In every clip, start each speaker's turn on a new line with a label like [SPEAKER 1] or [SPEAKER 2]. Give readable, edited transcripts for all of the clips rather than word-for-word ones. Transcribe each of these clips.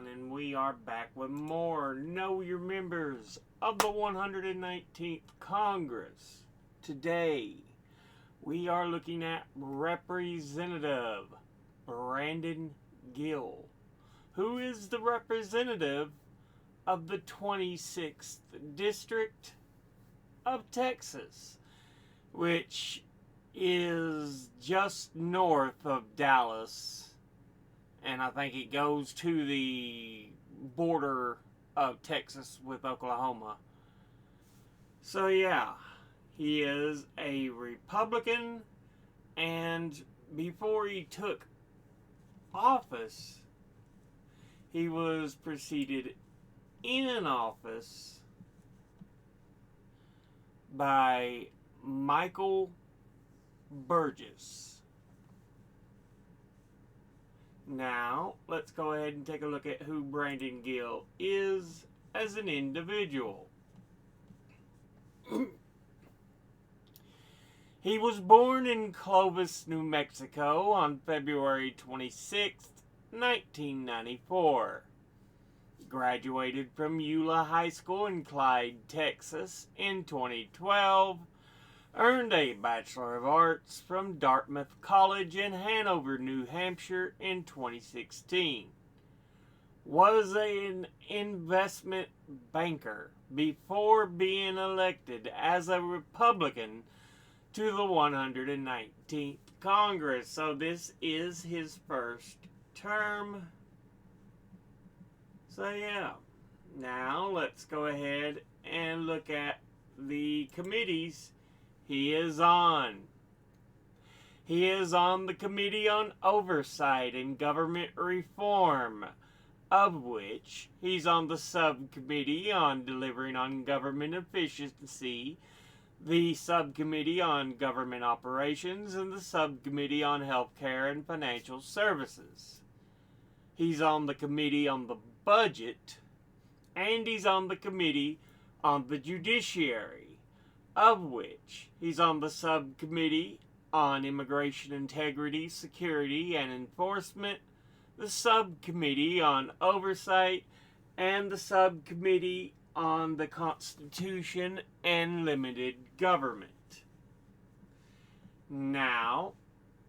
[SPEAKER 1] Allen, and we are back with more Know Your Members of the 119th Congress. Today, we are looking at Representative Brandon Gill, who is the representative of the 26th District of Texas, which is just north of Dallas, and I think it goes to the border of Texas with Oklahoma. So yeah, he is a Republican, and before he took office, he was preceded in office by Michael Burgess. Now, let's go ahead and take a look at who Brandon Gill is as an individual. He was born in Clovis, New Mexico on February 26, 1994. Graduated from Eula High School in Clyde, Texas in 2012. Earned a Bachelor of Arts from Dartmouth College in Hanover, New Hampshire in 2016. Was an investment banker before being elected as a Republican to the 119th Congress. So this is his first term. So yeah, now let's go ahead and look at the committees he is on. He is on the Committee on Oversight and Government Reform, of which he's on the Subcommittee on Delivering on Government Efficiency, the Subcommittee on Government Operations, and the Subcommittee on Healthcare and Financial Services. He's on the Committee on the Budget, and he's on the Committee on the Judiciary, of which he's on the Subcommittee on Immigration Integrity, Security, and Enforcement, the Subcommittee on Oversight, and the Subcommittee on the Constitution and Limited Government. Now,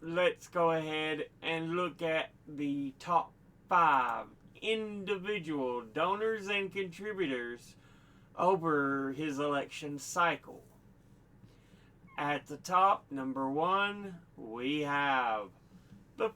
[SPEAKER 1] let's go ahead and look at the top 5 individual donors and contributors over his election cycle. At the top, number 1, we have the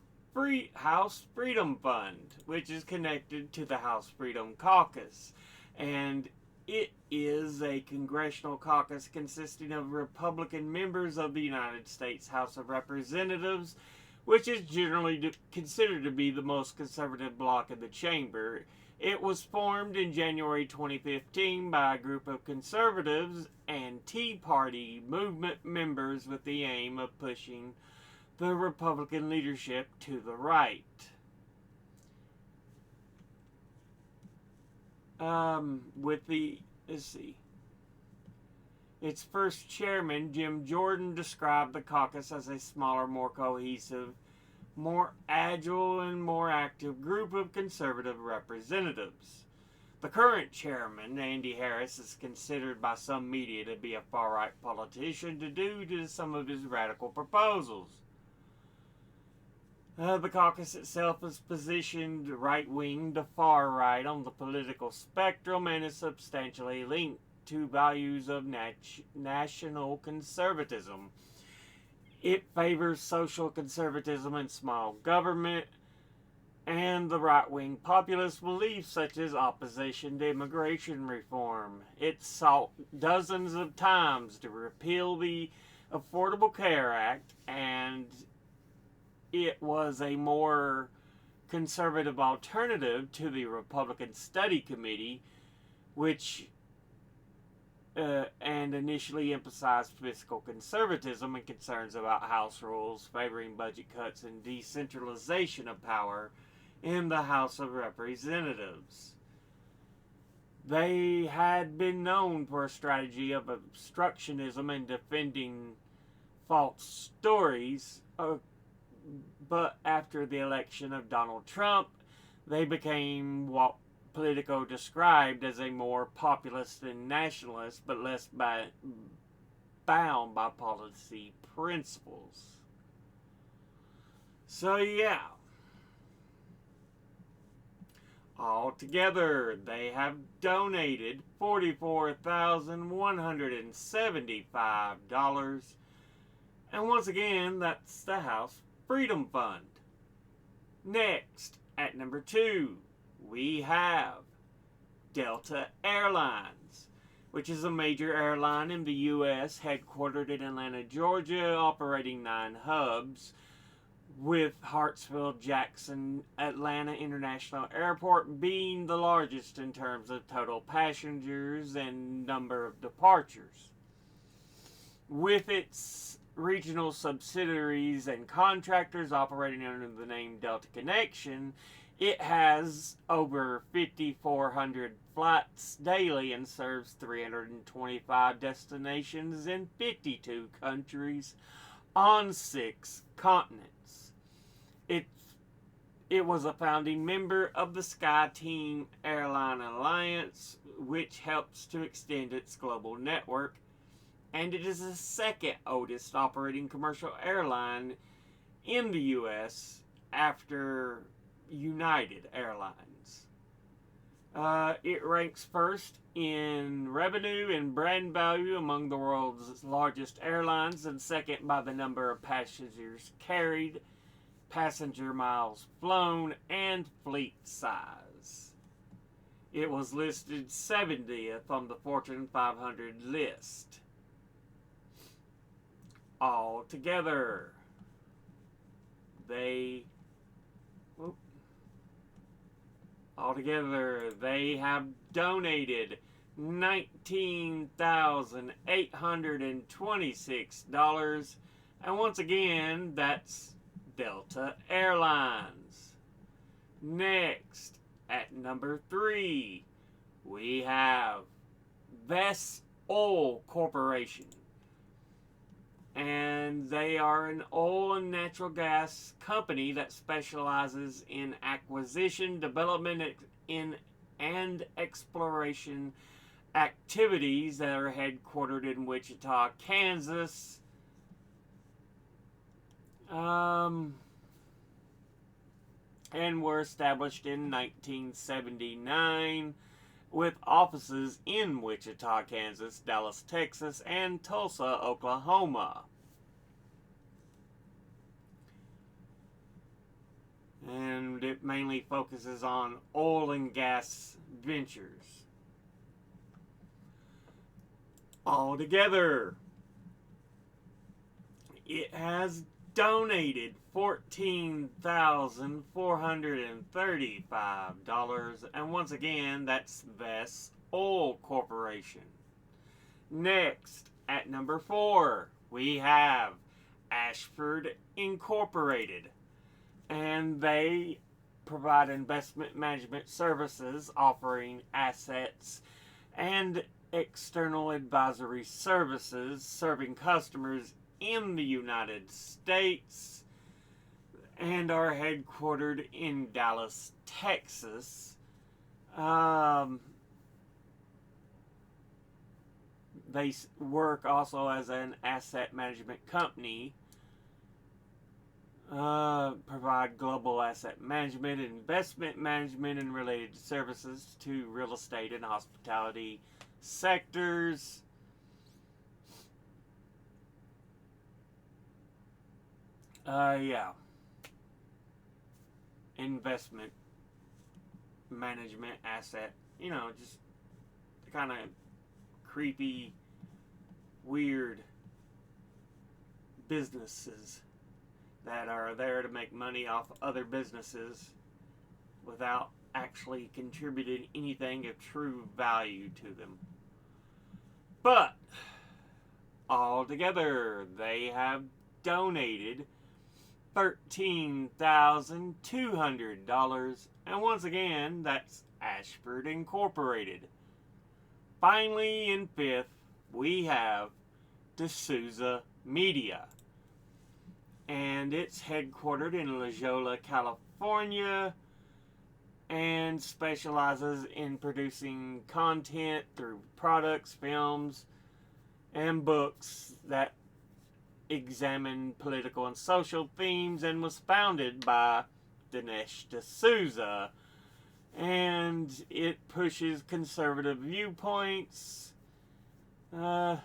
[SPEAKER 1] House Freedom Fund, which is connected to the House Freedom Caucus, and it is a congressional caucus consisting of Republican members of the United States House of Representatives, which is generally considered to be the most conservative bloc in the chamber. It was formed in January 2015 by a group of conservatives and Tea Party movement members with the aim of pushing the Republican leadership to the right. Its first chairman, Jim Jordan, described the caucus as a smaller, more cohesive, more agile, and more active group of conservative representatives. The current chairman, Andy Harris, is considered by some media to be a far-right politician due to some of his radical proposals. The caucus itself is positioned right-wing to far-right on the political spectrum and is substantially linked to values of national conservatism. It favors social conservatism and small government, and the right-wing populist beliefs such as opposition to immigration reform. It sought dozens of times to repeal the Affordable Care Act, and it was a more conservative alternative to the Republican Study Committee, which and initially emphasized fiscal conservatism and concerns about House rules, favoring budget cuts and decentralization of power in the House of Representatives. They had been known for a strategy of obstructionism and defending false stories, but after the election of Donald Trump, they became what Politico described as a more populist and nationalist, but less bound by policy principles. So, yeah. Altogether, they have donated $44,175. And once again, that's the House Freedom Fund. Next, at number 2, we have Delta Airlines, which is a major airline in the U.S. headquartered in Atlanta, Georgia, operating 9 hubs, with Hartsfield Jackson Atlanta International Airport being the largest in terms of total passengers and number of departures. With its regional subsidiaries and contractors operating under the name Delta Connection, it has over 5,400 flights daily and serves 325 destinations in 52 countries on 6 continents. It was a founding member of the SkyTeam Airline Alliance, which helps to extend its global network, and it is the second oldest operating commercial airline in the U.S. after United Airlines. It ranks first in revenue and brand value among the world's largest airlines, and second by the number of passengers carried, passenger miles flown, and fleet size. It was listed 70th on the Fortune 500 list. Altogether, they have donated $19,826, and once again, that's Delta Airlines. Next, at number 3, we have Vess Oil Corporation. And they are an oil and natural gas company that specializes in acquisition, development, and exploration activities that are headquartered in Wichita, Kansas. And were established in 1979 with offices in Wichita, Kansas, Dallas, Texas, and Tulsa, Oklahoma. And it mainly focuses on oil and gas ventures. Altogether, it has donated $14,435, and once again, that's Vess Oil Corporation. Next, at number 4, we have Ashford Incorporated, and they provide investment management services offering assets and external advisory services serving customers in the United States, and are headquartered in Dallas, Texas. They work also as an asset management company, provide global asset management, investment management, and related services to real estate and hospitality sectors. Investment management asset, just kind of creepy, weird businesses that are there to make money off other businesses without actually contributing anything of true value to them. But altogether, they have donated $13,200, and once again, that's Ashford Incorporated. Finally, in 5th, we have D'Souza Media, and it's headquartered in La Jolla, California, and specializes in producing content through products, films, and books that examine political and social themes, and was founded by Dinesh D'Souza. And it pushes conservative viewpoints. Yeah.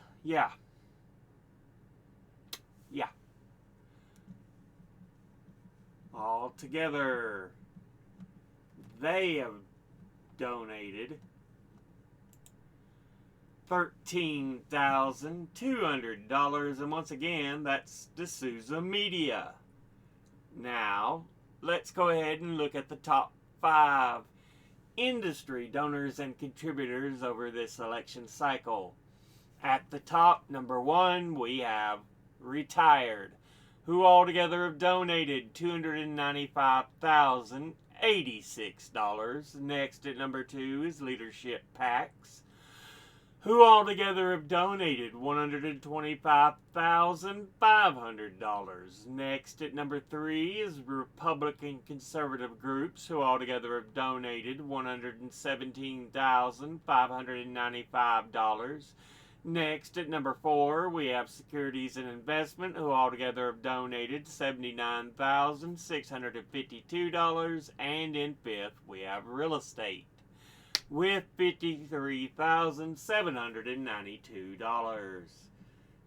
[SPEAKER 1] Altogether, they have donated $13,200, and once again, that's D'Souza Media. Now, let's go ahead and look at the top 5 industry donors and contributors over this election cycle. At the top, number 1, we have Retired, who altogether have donated $295,086. Next at number 2 is Leadership PACs, who altogether have donated $125,500. Next at number 3 is Republican conservative groups, who altogether have donated $117,595. Next at number 4 we have Securities and Investment, who altogether have donated $79,652. And in 5th we have Real Estate with $53,792.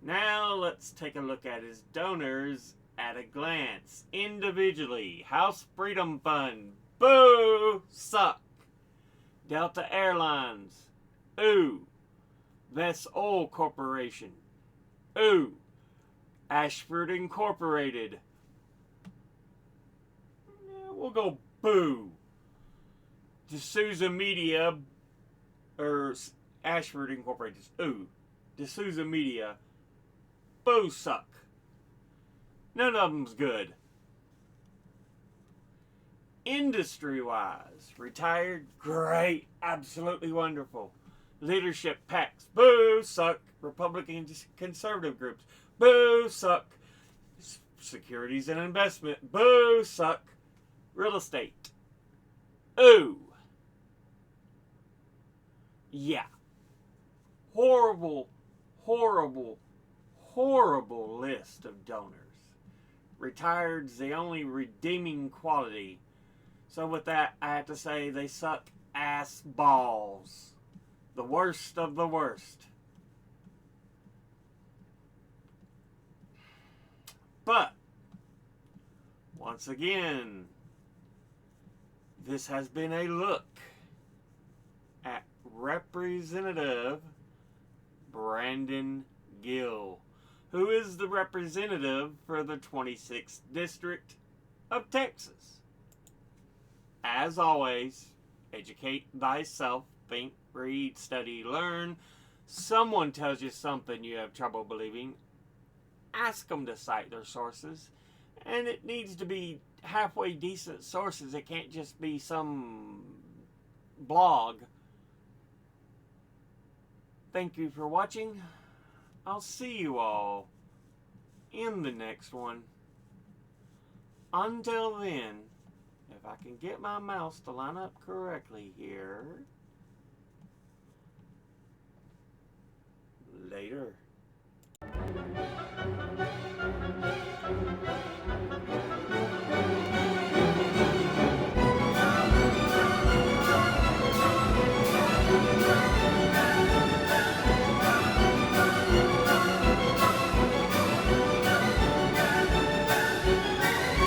[SPEAKER 1] Now let's take a look at his donors at a glance. Individually, House Freedom Fund, boo, suck. Delta Airlines, ooh. Vess Oil Corporation, ooh. Ashford Incorporated, we'll go boo. D'Souza Media, or Ashford Incorporated, ooh. D'Souza Media, boo, suck. None of them's good. Industry-wise, Retired, great, absolutely wonderful. Leadership PACs, boo, suck. Republican conservative groups, boo, suck. Securities and Investment, boo, suck. Real Estate, ooh. Yeah. Horrible, horrible, horrible list of donors. Retired's the only redeeming quality. So with that, I have to say they suck ass balls. The worst of the worst. But, once again, this has been a look at Representative Brandon Gill, who is the representative for the 26th District of Texas. As always, educate thyself, think, read, study, learn. Someone tells you something you have trouble believing, ask them to cite their sources. And it needs to be halfway decent sources. It can't just be some blog. Thank you for watching. I'll see you all in the next one. Until then, if I can get my mouse to line up correctly here. Later.